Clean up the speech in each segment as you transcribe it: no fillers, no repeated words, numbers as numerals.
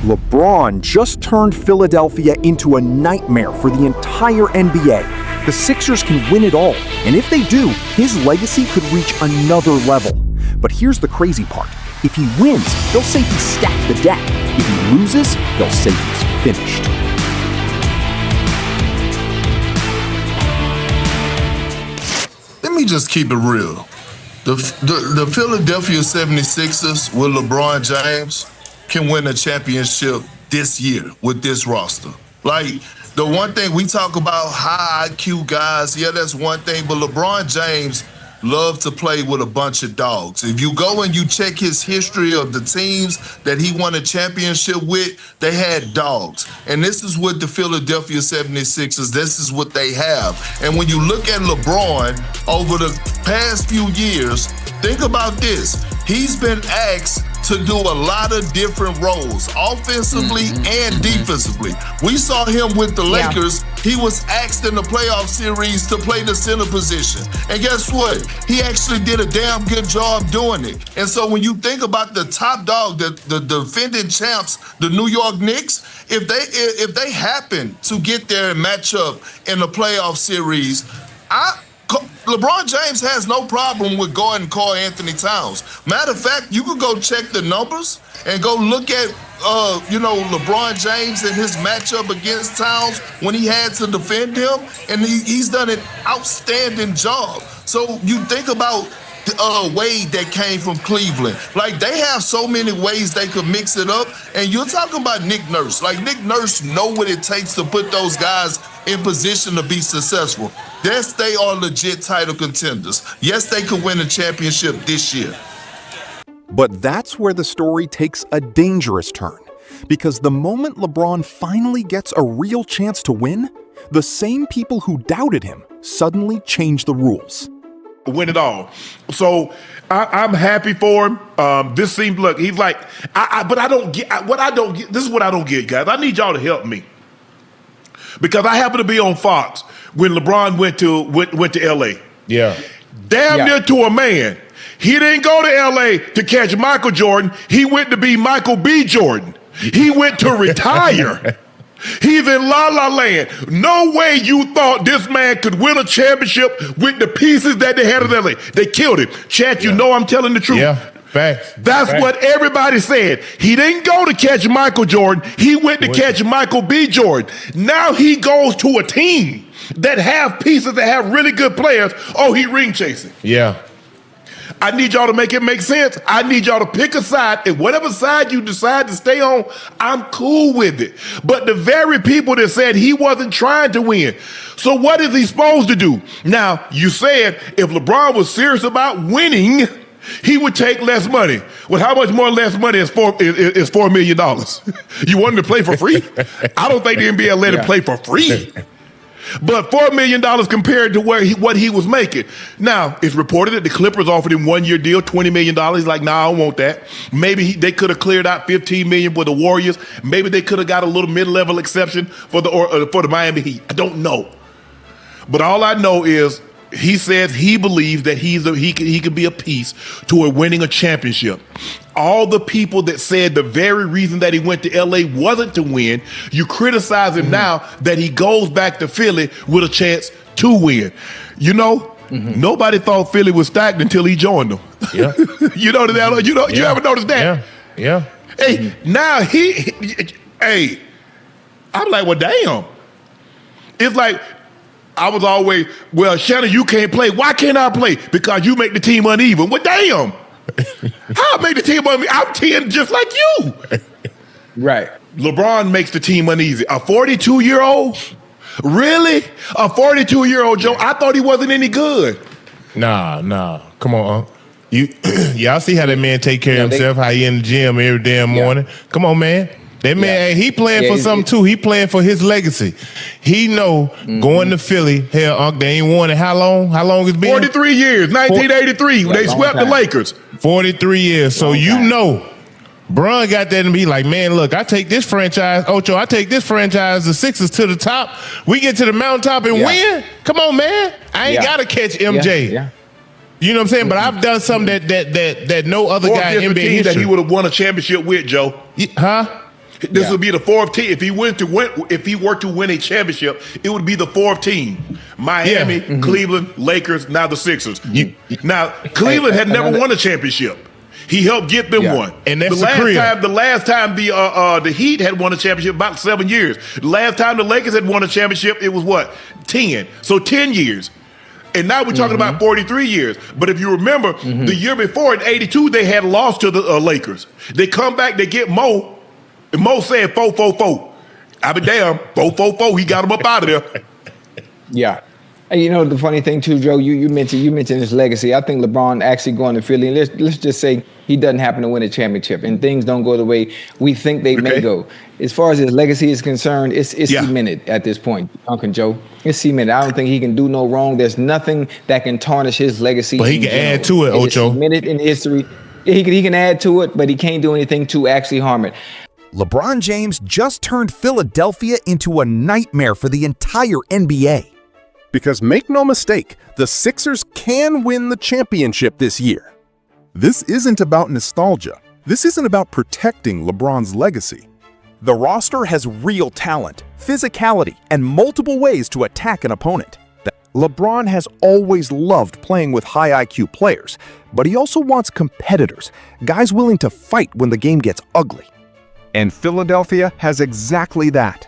LeBron just turned Philadelphia into a nightmare for the entire NBA. The Sixers can win it all, and if they do, his legacy could reach another level. But here's the crazy part. If he wins, they'll say he stacked the deck. If he loses, they'll say he's finished. Let me just keep it real. The Philadelphia 76ers with LeBron James can win a championship this year with this roster. Like, the one thing we talk about, high IQ guys, yeah, that's one thing, but LeBron James loves to play with a bunch of dogs. If you go and you check his history of the teams that he won a championship with, they had dogs. And this is what the Philadelphia 76ers, this is what they have. And when you look at LeBron over the past few years, think about this. He's been asked to do a lot of different roles, offensively and defensively. We saw him with the Lakers. He was asked in the playoff series to play the center position. And guess what? He actually did a damn good job doing it. And so when you think about the top dog, the defending champs, the New York Knicks, if they happen to get there and match up in the playoff series, LeBron James has no problem with guarding Karl Anthony Towns. Matter of fact, you could go check the numbers and go look at, LeBron James and his matchup against Towns when he had to defend him, and he's done an outstanding job. So you think about Wade that came from Cleveland. Like, they have so many ways they could mix it up, and you're talking about Nick Nurse. Like, Nick Nurse know what it takes to put those guys in position to be successful. Yes, they are legit title contenders. Yes, they could win a championship this year. But that's where the story takes a dangerous turn. Because the moment LeBron finally gets a real chance to win, the same people who doubted him suddenly change the rules. Win it all. So I'm happy for him. This seems, look, he's like, but I don't get, what I don't get, this is what I don't get, guys. I need y'all to help me. Because I happen to be on Fox when LeBron went to L.A. Yeah. Damn near to a man. He didn't go to L.A. to catch Michael Jordan. He went to be Michael B. Jordan. He went to retire. He's in La La Land. No way you thought this man could win a championship with the pieces that they had in L.A. They killed him. Chat, you know I'm telling the truth. Yeah, facts. That's what everybody said. He didn't go to catch Michael Jordan. He went to catch Michael B. Jordan. Now he goes to a team that have pieces that have really good players. Oh, he ring chasing. Yeah. I need y'all to make it make sense. I need y'all to pick a side, and whatever side you decide to stay on, I'm cool with it. But the very people that said he wasn't trying to win, so what is he supposed to do? Now, you said if LeBron was serious about winning, he would take less money. Well, how much more less money is $4 million? You want him to play for free? I don't think the NBA let him play for free. But $4 million compared to what he was making. Now, it's reported that the Clippers offered him 1 year deal, $20 million. He's like, nah, I don't want that. Maybe they could have cleared out $15 million for the Warriors. Maybe they could have got a little mid-level exception for the Miami Heat. I don't know. But all I know is he says he believes that he could be a piece toward winning a championship. All the people that said the very reason that he went to L.A. wasn't to win, you criticize him now that he goes back to Philly with a chance to win. You know, nobody thought Philly was stacked until he joined them. Yeah. You know that? You ever noticed that? Yeah. Hey, now I'm like, well, damn. It's like, I was always, well, Shannon, you can't play. Why can't I play? Because you make the team uneven. Well, damn. How I make the team uneven? I'm 10 just like you. Right. LeBron makes the team uneasy. A 42-year-old? Really? A 42-year-old Joe? I thought he wasn't any good. Nah. Come on, y'all see how that man take care of himself, how he in the gym every damn morning. Come on, man. That man, he playing for something too. He playing for his legacy. He know going to Philly, hell, Unc, they ain't won it. How long? How long it's been? 43 years, 1983. They swept the Lakers. 43 years. So you know, Bron got that and be like, man, look, I take this franchise, the Sixers to the top. We get to the mountaintop and win. Come on, man. I ain't got to catch MJ. Yeah. You know what I'm saying? But I've done something that no other guy in NBA team history. that he would have won a championship with, Joe. Huh? This would be the fourth team. If he were to win a championship, it would be the fourth team. Miami, Cleveland, Lakers, now the Sixers. Now, Cleveland had never won a championship. He helped get them one. And that's the last time the Heat had won a championship, about 7 years. The last time the Lakers had won a championship, it was what? 10. So 10 years. And now we're talking about 43 years. But if you remember, the year before in '82, they had lost to the Lakers. They come back, they get Mo, and Mo said 4-4-4. I be damn, 4-4-4. He got him up out of there. Yeah. And you know the funny thing too, Joe, you mentioned his legacy. I think LeBron actually going to Philly. Let's just say he doesn't happen to win a championship and things don't go the way we think they may go. As far as his legacy is concerned, it's cemented at this point, Uncle Joe. It's cemented. I don't think he can do no wrong. There's nothing that can tarnish his legacy. But he can add to it, Ocho. It's cemented in history. He can add to it, but he can't do anything to actually harm it. LeBron James just turned Philadelphia into a nightmare for the entire NBA. Because make no mistake, the Sixers can win the championship this year. This isn't about nostalgia. This isn't about protecting LeBron's legacy. The roster has real talent, physicality, and multiple ways to attack an opponent. LeBron has always loved playing with high IQ players, but he also wants competitors, guys willing to fight when the game gets ugly. And Philadelphia has exactly that.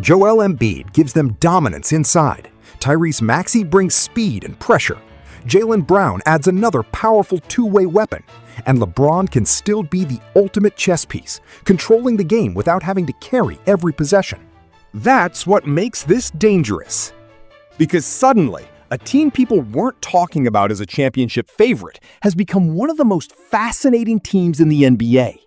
Joel Embiid gives them dominance inside. Tyrese Maxey brings speed and pressure. Jaylen Brown adds another powerful two-way weapon. And LeBron can still be the ultimate chess piece, controlling the game without having to carry every possession. That's what makes this dangerous. Because suddenly, a team people weren't talking about as a championship favorite has become one of the most fascinating teams in the NBA.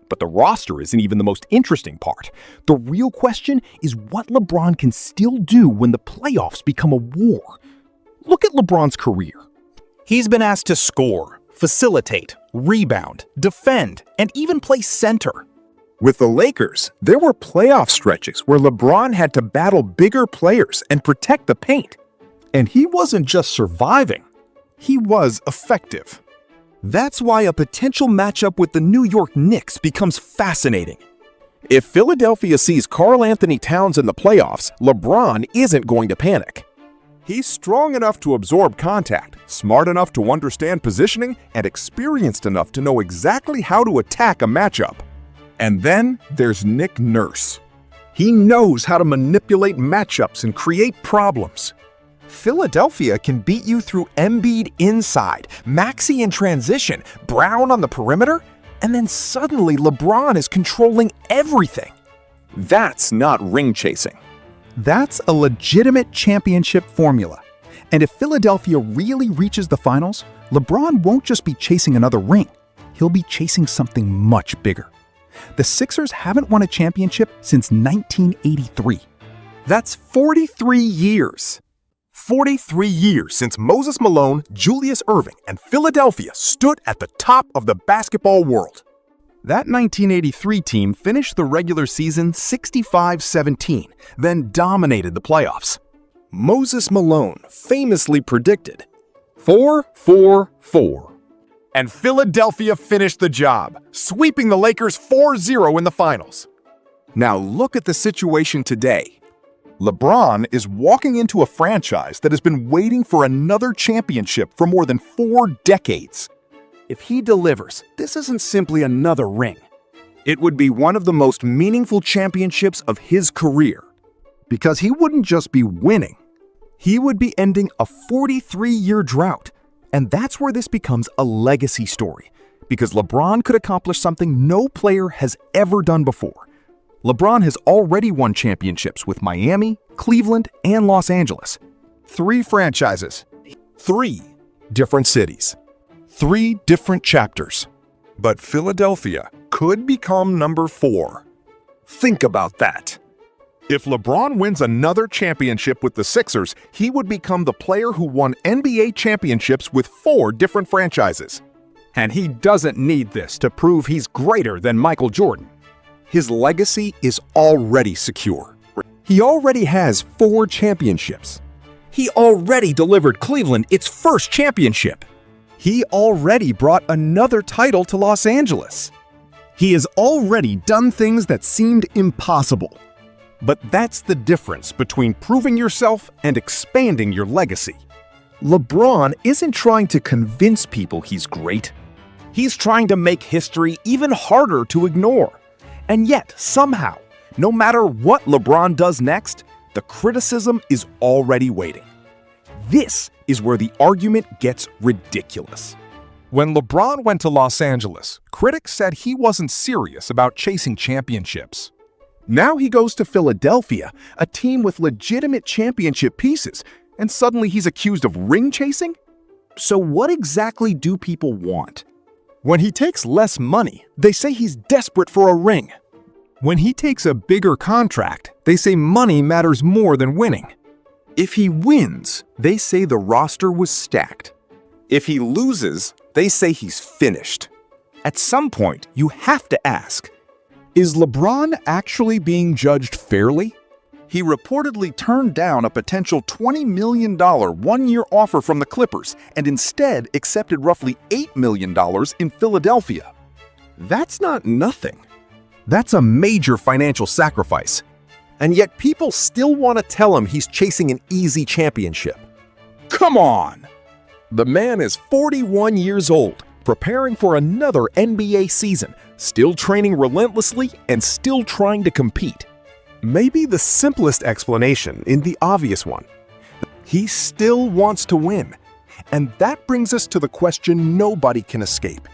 But the roster isn't even the most interesting part. The real question is what LeBron can still do when the playoffs become a war. Look at LeBron's career. He's been asked to score, facilitate, rebound, defend, and even play center. With the Lakers, there were playoff stretches where LeBron had to battle bigger players and protect the paint. And he wasn't just surviving, he was effective. That's why a potential matchup with the New York Knicks becomes fascinating. If Philadelphia sees Karl Anthony Towns in the playoffs, LeBron isn't going to panic. He's strong enough to absorb contact, smart enough to understand positioning, and experienced enough to know exactly how to attack a matchup. And then there's Nick Nurse. He knows how to manipulate matchups and create problems. Philadelphia can beat you through Embiid inside, Maxey in transition, Brown on the perimeter, and then suddenly LeBron is controlling everything. That's not ring chasing. That's a legitimate championship formula. And if Philadelphia really reaches the finals, LeBron won't just be chasing another ring. He'll be chasing something much bigger. The Sixers haven't won a championship since 1983. That's 43 years. 43 years since Moses Malone, Julius Erving, and Philadelphia stood at the top of the basketball world. That 1983 team finished the regular season 65-17, then dominated the playoffs. Moses Malone famously predicted 4-4-4. And Philadelphia finished the job, sweeping the Lakers 4-0 in the finals. Now look at the situation today. LeBron is walking into a franchise that has been waiting for another championship for more than 4 decades. If he delivers, this isn't simply another ring. It would be one of the most meaningful championships of his career. Because he wouldn't just be winning, he would be ending a 43-year drought. And that's where this becomes a legacy story. Because LeBron could accomplish something no player has ever done before. LeBron has already won championships with Miami, Cleveland, and Los Angeles. 3 franchises, 3 different cities, 3 different chapters. But Philadelphia could become number 4. Think about that. If LeBron wins another championship with the Sixers, he would become the player who won NBA championships with 4 different franchises. And he doesn't need this to prove he's greater than Michael Jordan. His legacy is already secure. He already has 4 championships. He already delivered Cleveland its first championship. He already brought another title to Los Angeles. He has already done things that seemed impossible. But that's the difference between proving yourself and expanding your legacy. LeBron isn't trying to convince people he's great. He's trying to make history even harder to ignore. And yet, somehow, no matter what LeBron does next, the criticism is already waiting. This is where the argument gets ridiculous. When LeBron went to Los Angeles, critics said he wasn't serious about chasing championships. Now he goes to Philadelphia, a team with legitimate championship pieces, and suddenly he's accused of ring chasing? So what exactly do people want? When he takes less money, they say he's desperate for a ring. When he takes a bigger contract, they say money matters more than winning. If he wins, they say the roster was stacked. If he loses, they say he's finished. At some point, you have to ask, is LeBron actually being judged fairly? He reportedly turned down a potential $20 million one-year offer from the Clippers and instead accepted roughly $8 million in Philadelphia. That's not nothing. That's a major financial sacrifice. And yet people still want to tell him he's chasing an easy championship. Come on! The man is 41 years old, preparing for another NBA season, still training relentlessly and still trying to compete. Maybe the simplest explanation in the obvious one. He still wants to win. And that brings us to the question nobody can escape.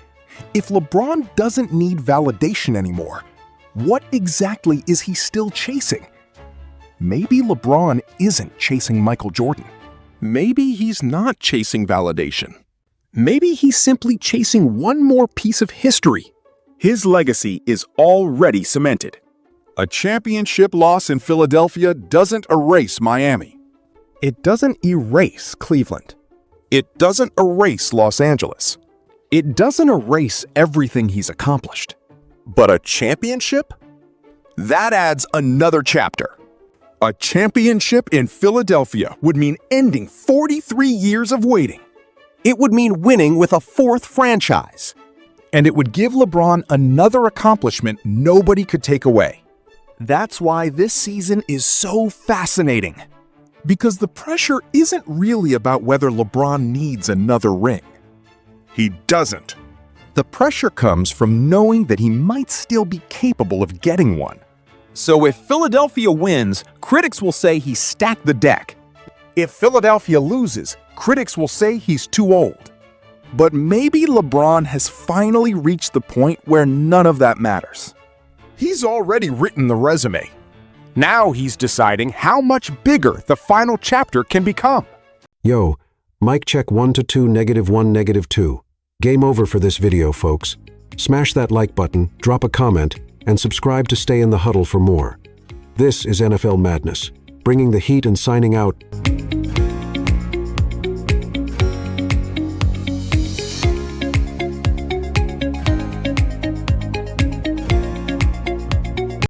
If LeBron doesn't need validation anymore, what exactly is he still chasing? Maybe LeBron isn't chasing Michael Jordan. Maybe he's not chasing validation. Maybe he's simply chasing one more piece of history. His legacy is already cemented. A championship loss in Philadelphia doesn't erase Miami. It doesn't erase Cleveland. It doesn't erase Los Angeles. It doesn't erase everything he's accomplished. But a championship? That adds another chapter. A championship in Philadelphia would mean ending 43 years of waiting. It would mean winning with a fourth franchise. And it would give LeBron another accomplishment nobody could take away. That's why this season is so fascinating. Because the pressure isn't really about whether LeBron needs another ring. He doesn't. The pressure comes from knowing that he might still be capable of getting one. So if Philadelphia wins, critics will say he stacked the deck. If Philadelphia loses, critics will say he's too old. But maybe LeBron has finally reached the point where none of that matters. He's already written the resume. Now he's deciding how much bigger the final chapter can become. Yo, mic check 1 to 2, -1, -2. Game over for this video, folks. Smash that like button, drop a comment, and subscribe to stay in the huddle for more. This is NFL Madness, bringing the heat and signing out.